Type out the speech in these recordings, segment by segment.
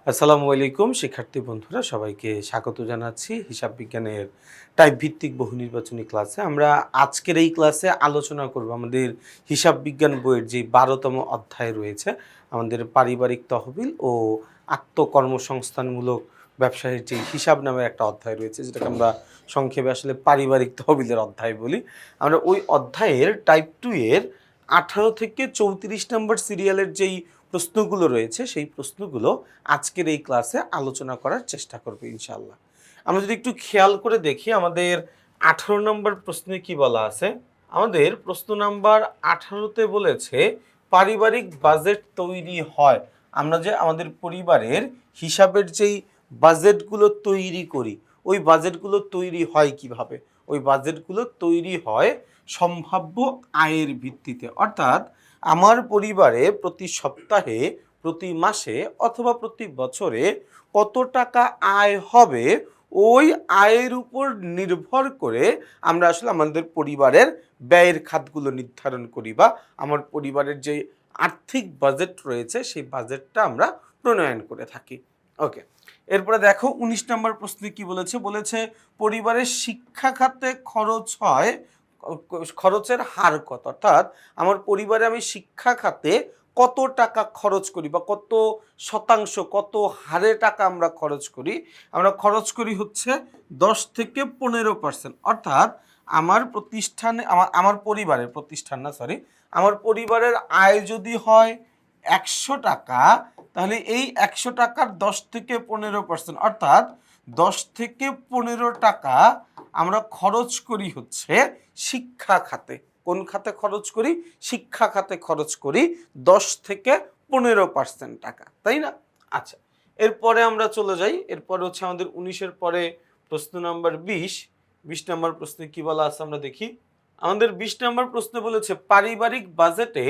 আসসালামু আলাইকুম শিক্ষার্থী বন্ধুরা, সবাইকে স্বাগত জানাচ্ছি হিসাব বিজ্ঞানের টাইপ ভিত্তিক বহু নির্বাচনী ক্লাসে। আমরা আজকের এই ক্লাসে আলোচনা করব আমাদের হিসাব বিজ্ঞান বইয়ের যে 12তম অধ্যায় রয়েছে, আমাদের পারিবারিক তহবিল ও আত্মকর্মসংস্থানমূলক ব্যবসায়ের যে হিসাব নামের একটা অধ্যায় রয়েছে, যেটাকে আমরা সংক্ষেপে আসলে পারিবারিক তহবিলের অধ্যায় বলি। আমরা ওই অধ্যায়ের টাইপ 2 এর 18 থেকে 34 নম্বর সিরিয়ালের যেই প্রশ্নগুলো রয়েছে, সেই প্রশ্নগুলো আজকের এই ক্লাসে আলোচনা করার চেষ্টা করব ইনশাআল্লাহ। আমরা যদি একটু খেয়াল করে দেখি, আমাদের 18 নম্বর প্রশ্নে কি বলা আছে। আমাদের প্রশ্ন নাম্বার 18তে বলেছে পারিবারিক বাজেট তৈরি হয়। আমরা যে আমাদের পরিবারের হিসাবের যেই বাজেটগুলো তৈরি করি, ওই বাজেটগুলো তৈরি হয় কিভাবে? ওই বাজেটগুলো তৈরি হয় সম্ভাব্য আয়ের ভিত্তিতে। অর্থাৎ আমার পরিবারে প্রতি সপ্তাহে, প্রতি মাসে অথবা প্রতি বছরে কত টাকা আয় হবে, ওই আয়ের উপর নির্ভর করে আমরা আসলে আমাদের পরিবারের ব্যয়ের খাতগুলো নির্ধারণ করি, বা আমার পরিবারের যে আর্থিক বাজেট রয়েছে সেই বাজেটটা আমরা প্রণয়ন করে থাকি। ওকে, এরপরে দেখো 19 নম্বর প্রশ্নে কি বলেছে। বলেছে পরিবারের শিক্ষা খাতে খরচ হয়, খরচের হার কত। অর্থাৎ আমার পরিবারে আমি শিক্ষা খাতে কত টাকা খরচ করি, বা কত শতাংশ, কত হারে টাকা আমরা খরচ করি। আমরা খরচ করি হচ্ছে 10 থেকে 15%। অর্থাৎ আমার প্রতিষ্ঠানে, আমার পরিবারের প্রতিষ্ঠান না, সরি, আমার পরিবারের আয় যদি হয় 100 টাকা, তাহলে এই 100 টাকার 10 থেকে 15%, অর্থাৎ 10 থেকে 15 টাকা আমরা খরচ করি হচ্ছে শিক্ষা খাতে। কোন খাতে খরচ করি? শিক্ষা খাতে খরচ করি 10 থেকে 15% টাকা, তাই না? আচ্ছা, এরপরে আমরা চলে যাই। এরপরে হচ্ছে আমাদের 19-এর পরে প্রশ্ন নাম্বার 20 নম্বর প্রশ্নে কি বলা আছে আমরা দেখি। আমাদের 20 নম্বর প্রশ্নে বলেছে পারিবারিক বাজেটে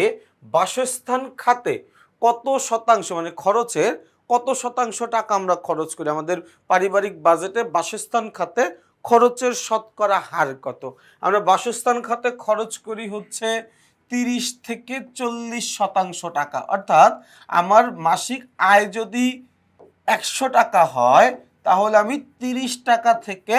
বাসস্থান খাতে কত শতাংশ, মানে খরচের কত শতাংশ টাকা আমরা খরচ করি। আমাদের পারিবারিক বাজেটে বাসস্থান খাতে খরচের শতকরা হার কত। আমরা বাসস্থান খাতে খরচ করি হচ্ছে 30 থেকে 40% টাকা। অর্থাৎ আমার মাসিক আয় যদি 100 টাকা হয়, তাহলে আমি 30 টাকা থেকে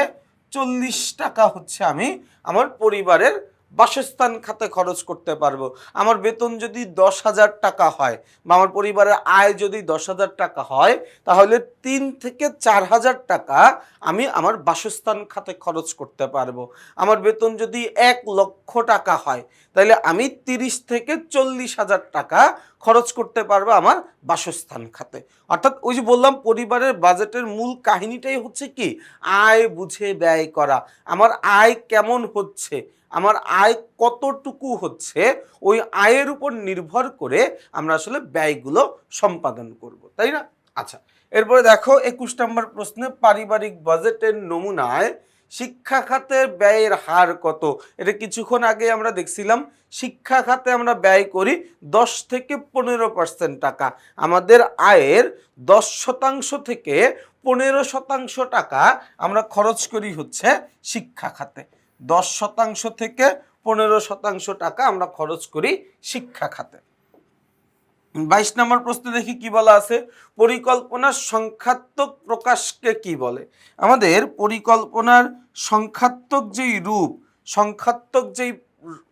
40 টাকা হচ্ছে আমি আমার পরিবারের বাসস্থান খাতে খরচ করতে পারবো। আমার বেতন যদি 10,000 টাকা হয়, বা আমার পরিবারের আয় যদি 10,000 টাকা হয়, তাহলে 3 থেকে 4,000 টাকা আমি আমার বাসস্থান খাতে খরচ করতে পারবো। আমার বেতন যদি 1,00,000 টাকা হয়, তাহলে আমি 30 থেকে 40,000 টাকা খরচ করতে পারবো আমার বাসস্থান খাতে। অর্থাৎ ওই যে বললাম, পরিবারের বাজেটের মূল কাহিনীটাই হচ্ছে কি, আয় বুঝে ব্যয় করা। আমার আয় কেমন হচ্ছে, আমার আয় কতটুকু হচ্ছে, ওই আয়ের উপর নির্ভর করে আমরা আসলে ব্যয়গুলো সম্পাদন করব, তাই না? আচ্ছা, এরপরে দেখো 21 নম্বর প্রশ্নে পারিবারিক বাজেটের নমুনায় শিক্ষা খাতের ব্যয়ের হার কত। এটা কিছুক্ষণ আগে আমরা দেখছিলাম, শিক্ষা খাতে আমরা ব্যয় করি 10 থেকে 15% টাকা। আমাদের আয়ের 10% থেকে 15% টাকা আমরা খরচ করি হচ্ছে শিক্ষা খাতে। 10% থেকে 15% টাকা আমরা খরচ করি শিক্ষা খাতে। 22 নম্বর প্রশ্নে দেখি কি বলা আছে। পরিকল্পনার সংখ্যাত্মক প্রকাশকে কি বলে। আমাদের পরিকল্পনার সংখ্যাত্মক যেই রূপ, সংখ্যাত্মক যেই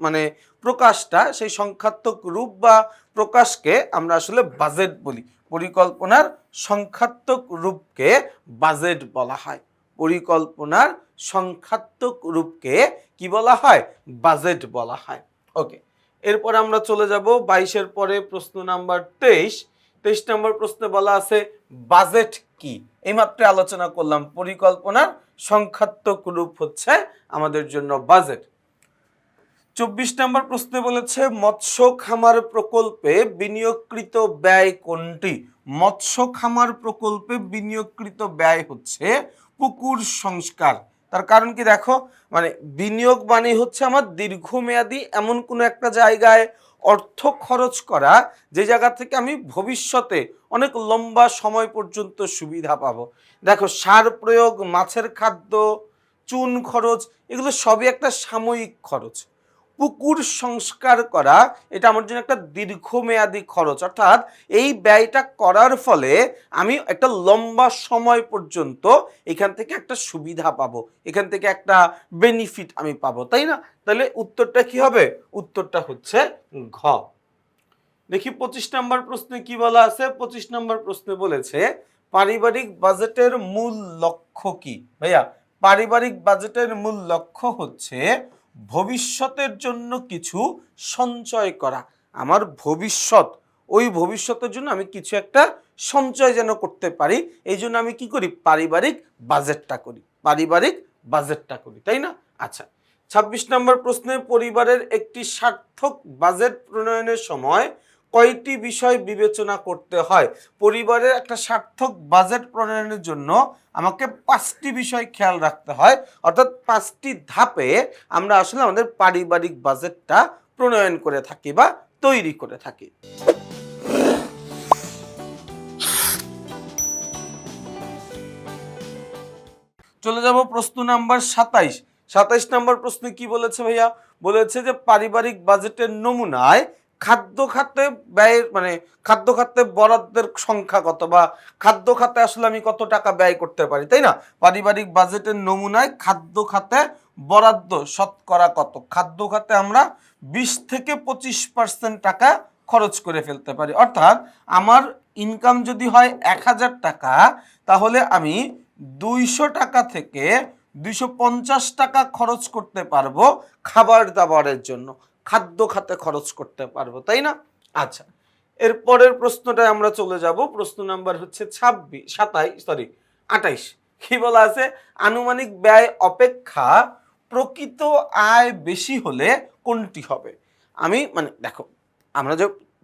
মানে প্রকাশটা, সেই সংখ্যাত্মক রূপ বা প্রকাশকে আমরা আসলে বাজেট বলি। পরিকল্পনার সংখ্যাত্মক রূপকে বাজেট বলা হয়। পরিকল্পনার সংখ্যাত্মক রূপকে কি বলা হয়? বাজেট বলা হয়। ওকে, এরপর আমরা চলে যাব 22-এর পরে প্রশ্ন নাম্বার 23 নম্বর প্রশ্নে বলা আছে বাজেট কি। এইমাত্র আলোচনা করলাম পরিকল্পনার সংখ্যাত্মক রূপ হচ্ছে আমাদের জন্য বাজেট। 24 নম্বর প্রশ্নে বলেছে মৎস্য খামার প্রকল্পে বিনিয়োগকৃত ব্যয় কোনটি। মৎস্য খামার প্রকল্পে বিনিয়োগকৃত ব্যয় হচ্ছে পুকুর সংস্কার। তার কারণ কি দেখো, মানে বিনিয়োগ মানে হচ্ছে আমার দীর্ঘমেয়াদী এমন কোনো একটা জায়গায় অর্থ খরচ করা, যে জায়গা থেকে আমি ভবিষ্যতে অনেক লম্বা সময় পর্যন্ত সুবিধা পাবো। দেখো, সার প্রয়োগ, মাছের খাদ্য, চুন খরচ, এগুলো সবই একটা সাময়িক খরচ। পুকুর সংস্কার করা এটা আমার জন্য একটা দীর্ঘমেয়াদী খরচ, অর্থাৎ এই ব্যয়টা করার ফলে আমি একটা লম্বা সময় পর্যন্ত এখান থেকে একটা সুবিধা পাবো, এখান থেকে একটা বেনিফিট আমি পাবো, তাই না? তাহলে উত্তরটা কি হবে? উত্তরটা হচ্ছে ঘ। দেখি 25 নম্বর প্রশ্নে কি বলা আছে। 25 নম্বর প্রশ্নে বলেছে পারিবারিক বাজেটের মূল লক্ষ্য কি? ভাইয়া পারিবারিক বাজেটের মূল লক্ষ্য হচ্ছে ভবিষ্যতের জন্য কিছু সঞ্চয় করা। আমার ভবিষ্যৎ, ওই ভবিষ্যতের জন্য আমি কিছু একটা সঞ্চয় যেন করতে পারি, এই জন্য আমি কি করি? পারিবারিক বাজেটটা করি, পারিবারিক বাজেটটা করি, তাই না? আচ্ছা, 26 নম্বর প্রশ্নে পরিবারের একটি সার্থক বাজেট প্রণয়নের সময় কয়টি বিষয় বিবেচনা করতে হয়? পরিবারের একটা সার্থক বাজেট প্রণয়নের জন্য আমাকে 5টি বিষয় খেয়াল রাখতে হয়, অর্থাৎ 5টি ধাপে আমরা আসলে আমাদের পারিবারিক বাজেটটা প্রণয়ন করে থাকি বা তৈরি করে থাকি। চলে যাব প্রশ্ন নাম্বার 27। 27 নম্বর প্রশ্নে কি বলেছে ভাইয়া? বলেছে যে পারিবারিক বাজেটের নমুনায় খাদ্য খাতে ব্যয়ের মানে খাদ্য খাতে বরাদ্দের সংখ্যা কত, বা খাদ্য খাতে আসলে আমি কত টাকা ব্যয় করতে পারি, তাই না? পারিবারিক বাজেটের নমুনায় খাদ্য খাতে বরাদ্দ শতকরা কত? খাদ্য খাতে আমরা 20 থেকে 25% টাকা খরচ করে ফেলতে পারি, অর্থাৎ আমার ইনকাম যদি হয় 1000 টাকা, তাহলে আমি 200 টাকা থেকে 250 টাকা খরচ করতে পারবো খাবার দাবারের জন্য, খাদ্য খাতে খরচ করতে পারবো, তাই না? আচ্ছা, এরপরের প্রশ্নটায় আমরা চলে যাব। প্রশ্ন নাম্বার হচ্ছে 28। কি বলা আছে? আনুমানিক ব্যয় অপেক্ষা প্রকৃত আয় বেশি হলে কোনটি হবে? আমি মানে দেখো, আমরা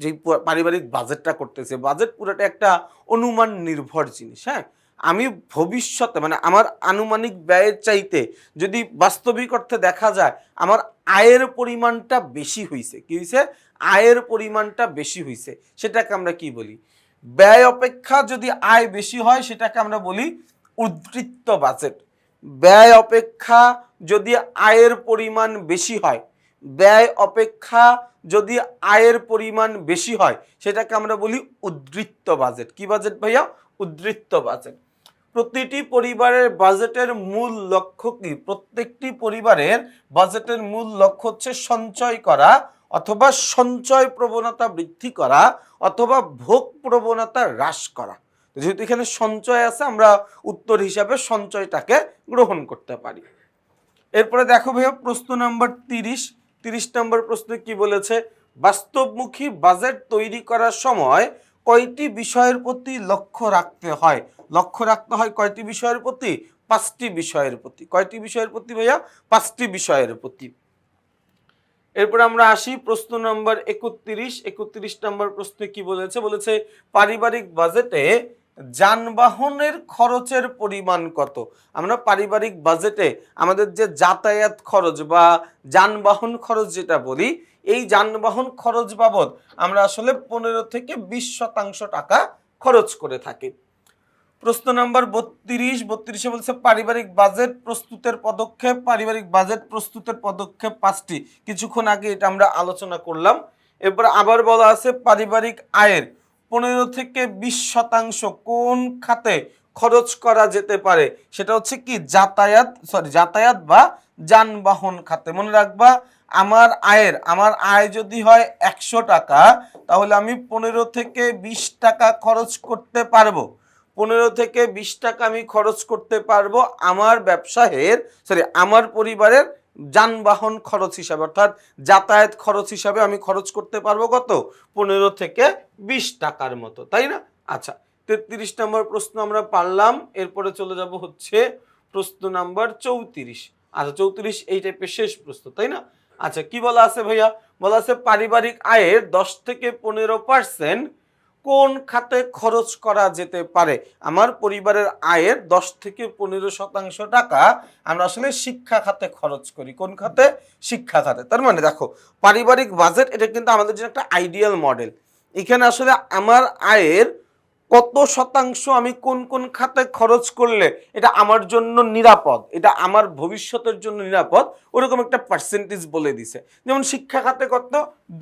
যে পারিবারিক বাজেটটা করতেছি, বাজেট পুরোটা একটা অনুমান নির্ভর জিনিস। হ্যাঁ, আমি ভবিষ্যতে মানে আমার আনুমানিক ব্যয়ের চাইতে যদি বাস্তবিক অর্থে দেখা যায় আমার আয়ের পরিমাণটা বেশি হইছে, কি হইছে? আয়ের পরিমাণটা বেশি হইছে, সেটাকে আমরা কি বলি? ব্যয় অপেক্ষা যদি আয় বেশি হয় সেটাকে আমরা বলি উদ্বৃত্ত বাজেট। ব্যয় অপেক্ষা যদি আয়ের পরিমাণ বেশি হয়, ব্যয় অপেক্ষা যদি আয়ের পরিমাণ বেশি হয় সেটাকে আমরা বলি উদ্বৃত্ত বাজেট। কি বাজেট ভাইয়া? উদ্বৃত্ত বাজেট। প্রতিটি পরিবারের বাজেটের মূল লক্ষ্য কি? প্রত্যেকটি পরিবারের বাজেটের মূল লক্ষ্য হচ্ছে সঞ্চয় করা, অথবা সঞ্চয় প্রবণতা বৃদ্ধি করা, অথবা ভোগ প্রবণতা হ্রাস করা। যেহেতু এখানে সঞ্চয় আছে, আমরা উত্তর হিসাবে সঞ্চয়টাকে গ্রহণ করতে পারি। এরপরে দেখো ভাইয়া প্রশ্ন নাম্বার 30 নম্বর প্রশ্নে কি বলেছে? বাস্তবমুখী বাজেট তৈরি করার সময় কয়টি বিষয়ের প্রতি লক্ষ্য রাখতে হয়? লক্ষ্য রাখতে হয় কয়টি বিষয়ের প্রতি? 5টি বিষয়ের প্রতি। কয়টি বিষয়ের প্রতি ভাইয়া? 5টি বিষয়ের প্রতি। এরপর আমরা আসি প্রশ্ন নাম্বার 31 নম্বর প্রশ্নে কি বলেছে? বলেছে পারিবারিক বাজেটে যানবাহনের খরচের পরিমাণ কত? আমরা পারিবারিক বাজেটে আমাদের যে যাতায়াত খরচ বা যানবাহন খরচ যেটা বলি, এই যানবাহন খরচ বাবদ আমরা আসলে 15 থেকে 20% টাকা খরচ করে থাকি। প্রশ্ন নাম্বার 32 বলছে পারিবারিক বাজেট প্রস্তুতের পদক্ষেপ। পারিবারিক বাজেট প্রস্তুতের পদক্ষেপ 5টি, কিছুক্ষণ আগে এটা আমরা আলোচনা করলাম। এরপর আবার বলা আছে পারিবারিক আয়ের 15 থেকে 20% কোন খাতে খরচ করা যেতে পারে? সেটা হচ্ছে কি? যাতায়াত বা যানবাহন খাতে। মনে রাখবা, আমার আয় যদি হয় 100 টাকা, তাহলে আমি 15 থেকে 20 টাকা খরচ করতে পারবো। 15 থেকে 20 টাকা আমি খরচ করতে পারবো আমার পরিবারের যানবাহন খরচ হিসাবে, অর্থাৎ যাতায়াত খরচ হিসাবে আমি খরচ করতে পারবো কত? 15 থেকে 20 টাকার মতো, তাই না? আচ্ছা, 33 নম্বর প্রশ্ন আমরা পারলাম। এরপরে চলে যাব হচ্ছে প্রশ্ন নাম্বার 34। আচ্ছা, 34 এই টাইপের শেষ প্রশ্ন, তাই না? আচ্ছা, কি বলা আছে ভাইয়া? বলা আছে পারিবারিক আয়ের 10 থেকে 15% কোন খাতে খরচ করা যেতে পারে? আমার পরিবারের আয়ের 10 থেকে 15% টাকা আমরা আসলে শিক্ষা খাতে খরচ করি। কোন খাতে? শিক্ষা খাতে। তার মানে দেখো, পারিবারিক বাজেট এটা কিন্তু আমাদের জন্য একটা আইডিয়াল মডেল। এখানে আসলে আমার আয়ের কত শতাংশ আমি কোন কোন খাতে খরচ করলে এটা আমার জন্য নিরাপদ, এটা আমার ভবিষ্যতের জন্য নিরাপদ, ওরকম একটা পার্সেন্টেজ বলে দিছে। যেমন শিক্ষা খাতে কত,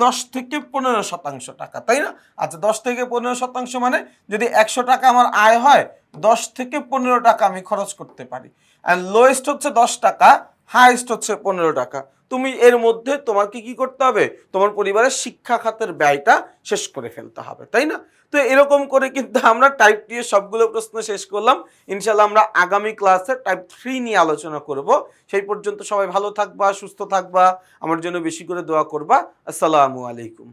10 থেকে 15% টাকা, তাই না? আচ্ছা 10 থেকে 15% মানে যদি 100 টাকা আমার আয় হয়, 10 থেকে 15 টাকা আমি খরচ করতে পারি। আর লোয়েস্ট হচ্ছে 10 টাকা, হাইয়েস্ট হচ্ছে 15 টাকা। তুমি এর মধ্যে তোমাকে কি করতে হবে, তোমার পরিবারের শিক্ষা খাতের ব্যয়টা শেষ করে ফেলতে হবে, তাই না? তো এরকম করে কিন্তু আমরা টাইপ 2 এর সবগুলো প্রশ্ন শেষ করলাম। ইনশাল্লাহ আমরা আগামী ক্লাসে টাইপ 3 নিয়ে আলোচনা করব। সেই পর্যন্ত সবাই ভালো থাকবা, সুস্থ থাকবা, আমার জন্য বেশি করে দোয়া করবা। আসসালামু আলাইকুম।